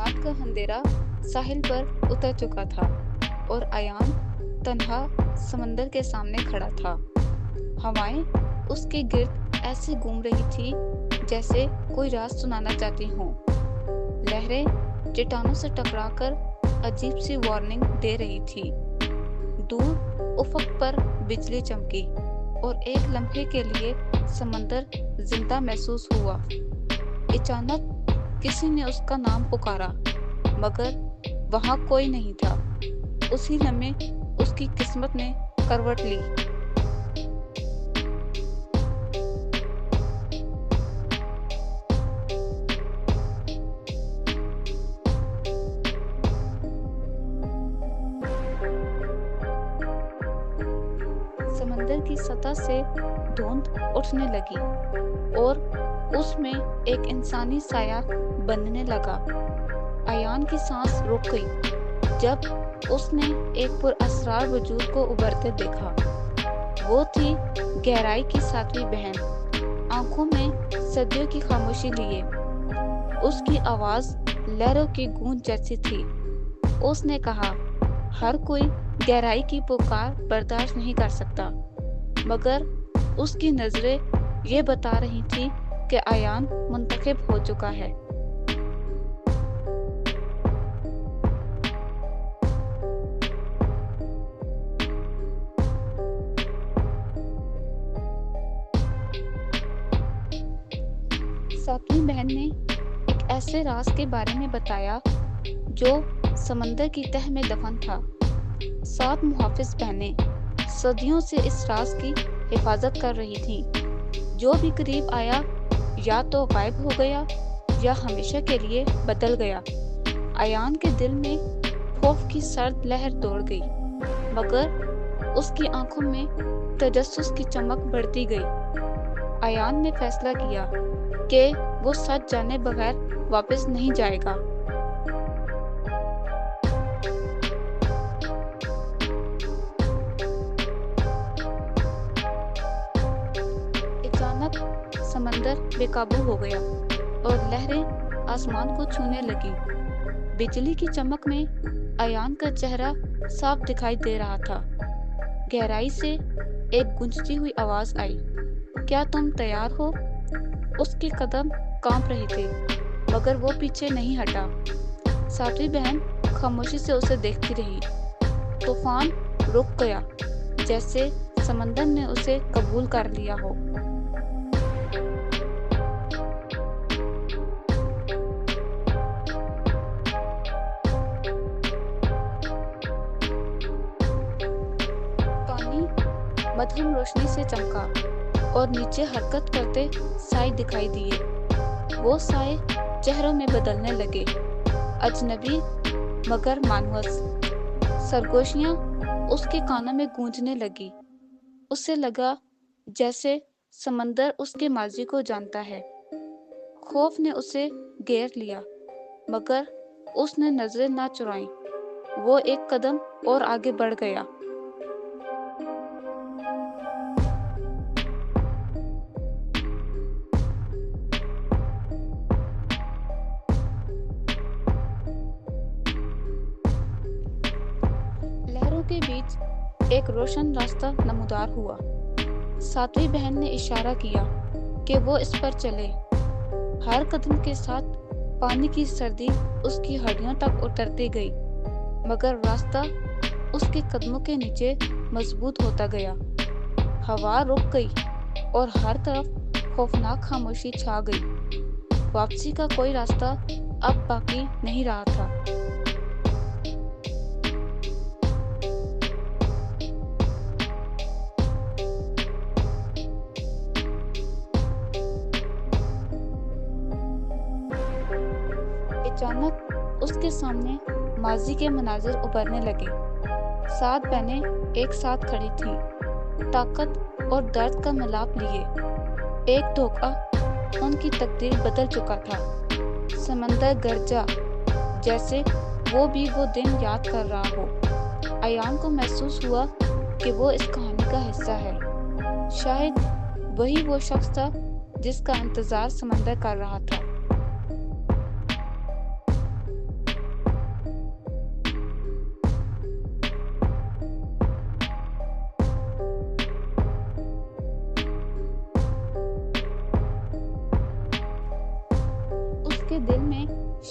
رات کا اندھیرا ساحل پر اتر چکا تھا اور ایان تنہا سمندر کے سامنے کھڑا تھا۔ ہوائیں اس کے گرد ایسے گھوم رہی تھی جیسے کوئی راز سنانا چاہتی ہوں۔ لہریں چٹانوں سے ٹکرا کر عجیب سی وارننگ دے رہی تھی۔ دور افق پر بجلی چمکی اور ایک لمحے کے لیے سمندر زندہ محسوس ہوا۔ اچانک کسی نے اس کا نام پکارا مگر وہاں کوئی نہیں تھا۔ اسی لمحے اس کی قسمت نے کروٹ لی۔ سمندر کی سطح سے دھند اٹھنے لگی اور اس میں ایک انسانی سایہ بننے لگا۔ ایان کی سانس رک گئی جب اس نے ایک پراسرار وجود کو ابھرتے دیکھا۔ وہ تھی گہرائی کی ساتویں بہن، آنکھوں میں صدیوں کی خاموشی لیے۔ اس کی آواز لہروں کی گونج جیسی تھی۔ اس نے کہا، ہر کوئی گہرائی کی پکار برداشت نہیں کر سکتا، مگر اس کی نظریں یہ بتا رہی تھی کہ ایان منتخب ہو چکا ہے۔ ساتویں بہن نے ایک ایسے راز کے بارے میں بتایا جو سمندر کی تہہ میں دفن تھا۔ 7 محافظ بہنیں صدیوں سے اس راز کی حفاظت کر رہی تھیں۔ جو بھی قریب آیا یا تو غائب ہو گیا یا ہمیشہ کے لیے بدل گیا۔ ایان کے دل میں خوف کی سرد لہر دوڑ گئی، مگر اس کی آنکھوں میں تجسس کی چمک بڑھتی گئی۔ ایان نے فیصلہ کیا کہ وہ سچ جانے بغیر واپس نہیں جائے گا۔ اچانک سمندر بے قابو ہو گیا اور لہریں آسمان کو چھونے لگی۔ بجلی کی چمک میں ایان کا چہرہ صاف دکھائی دے رہا تھا۔ گہرائی سے ایک گونجتی ہوئی آواز آئی، کیا تم تیار ہو؟ اس کے قدم کانپ رہے تھے مگر وہ پیچھے نہیں ہٹا۔ ساتویں بہن خاموشی سے اسے دیکھتی رہی۔ طوفان رک گیا، جیسے سمندر نے اسے قبول کر لیا ہو۔ پانی مدھم روشنی سے چمکا اور نیچے حرکت کرتے سائے دکھائی دیے۔ وہ سائے چہروں میں بدلنے لگے، اجنبی مگر مانوس۔ سرگوشیاں اس کے کانوں میں گونجنے لگی۔ اسے لگا جیسے سمندر اس کے ماضی کو جانتا ہے۔ خوف نے اسے گھیر لیا مگر اس نے نظریں نہ چرائیں۔ وہ ایک قدم اور آگے بڑھ گیا۔ لہروں کے بیچ ایک روشن راستہ نمودار ہوا۔ ساتویں بہن نے اشارہ کیا کہ وہ اس پر چلے۔ ہر قدم کے ساتھ پانی کی سردی اس کی ہڈیوں تک اترتی گئی، مگر راستہ اس کے قدموں کے نیچے مضبوط ہوتا گیا۔ ہوا رک گئی اور ہر طرف خوفناک خاموشی چھا گئی۔ واپسی کا کوئی راستہ اب باقی نہیں رہا تھا۔ اچانک اس کے سامنے ماضی کے مناظر ابھرنے لگے۔ 7 بہنیں ایک ساتھ کھڑی تھیں، طاقت اور درد کا ملاپ لیے۔ ایک دھوکہ ان کی تقدیر بدل چکا تھا۔ سمندر گرجا جیسے وہ بھی وہ دن یاد کر رہا ہو۔ ایان کو محسوس ہوا کہ وہ اس کہانی کا حصہ ہے۔ شاید وہی وہ شخص تھا جس کا انتظار سمندر کر رہا تھا۔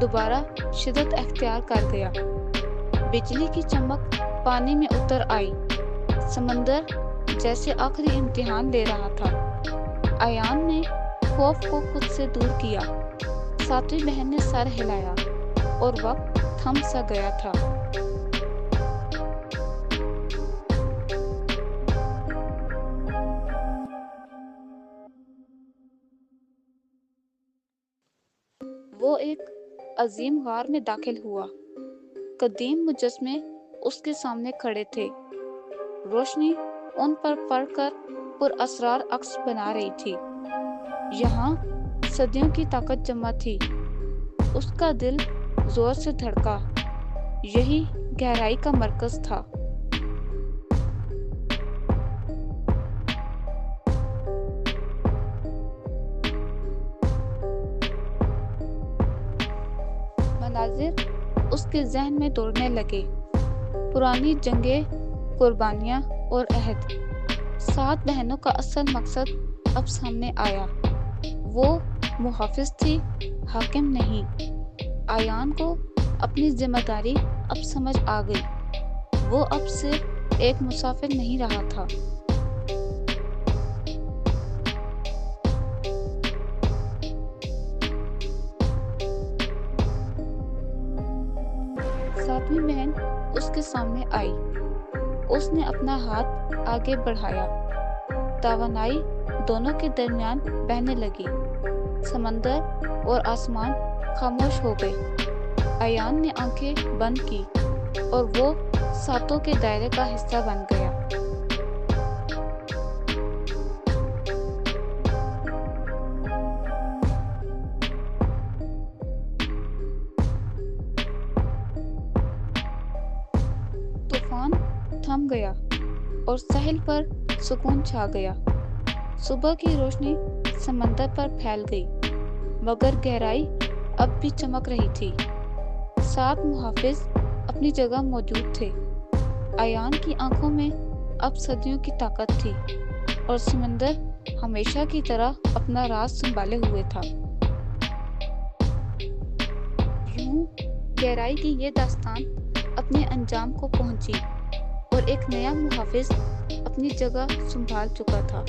دوبارہ شدت اختیار کر گیا۔ بجلی کی چمک پانی میں اتر آئی۔ سمندر جیسے آخری امتحان لے رہا تھا۔ ایان نے خوف کو خود سے دور کیا۔ ساتویں بہن نے سر ہلایا اور وقت تھم سا گیا تھا۔ وہ ایک عظیم غار میں داخل ہوا۔ قدیم مجسمے اس کے سامنے کھڑے تھے۔ روشنی ان پر پڑ کر پر اسرار عکس بنا رہی تھی۔ یہاں صدیوں کی طاقت جمع تھی۔ اس کا دل زور سے دھڑکا۔ یہی گہرائی کا مرکز تھا۔ مناظر اس کے ذہن میں دوڑنے لگے۔ پرانی جنگیں، قربانیاں اور عہد۔ 7 بہنوں کا اصل مقصد اب سامنے آیا۔ وہ محافظ تھی، حاکم نہیں۔ ایان کو اپنی ذمہ داری اب سمجھ آ گئی۔ وہ اب صرف ایک مسافر نہیں رہا تھا۔ ساتویں بہن اس کے سامنے آئی۔ اس نے اپنا ہاتھ آگے بڑھایا۔ توانائی دونوں کے درمیان بہنے لگی۔ سمندر اور آسمان خاموش ہو گئے۔ ایان نے آنکھیں بند کی اور وہ ساتوں کے دائرے کا حصہ بن گیا۔ طوفان تھم گیا اور ساحل پر سکون چھا گیا۔ صبح کی روشنی سمندر پر پھیل گئی، مگر گہرائی اب بھی چمک رہی تھی۔ 7 محافظ اپنی جگہ موجود تھے۔ ایان کی آنکھوں میں اب صدیوں کی طاقت تھی اور سمندر ہمیشہ کی طرح اپنا راز سنبھالے ہوئے تھا۔ یوں گہرائی کی یہ داستان اپنے انجام کو پہنچی اور ایک نیا محافظ اپنی جگہ سنبھال چکا تھا۔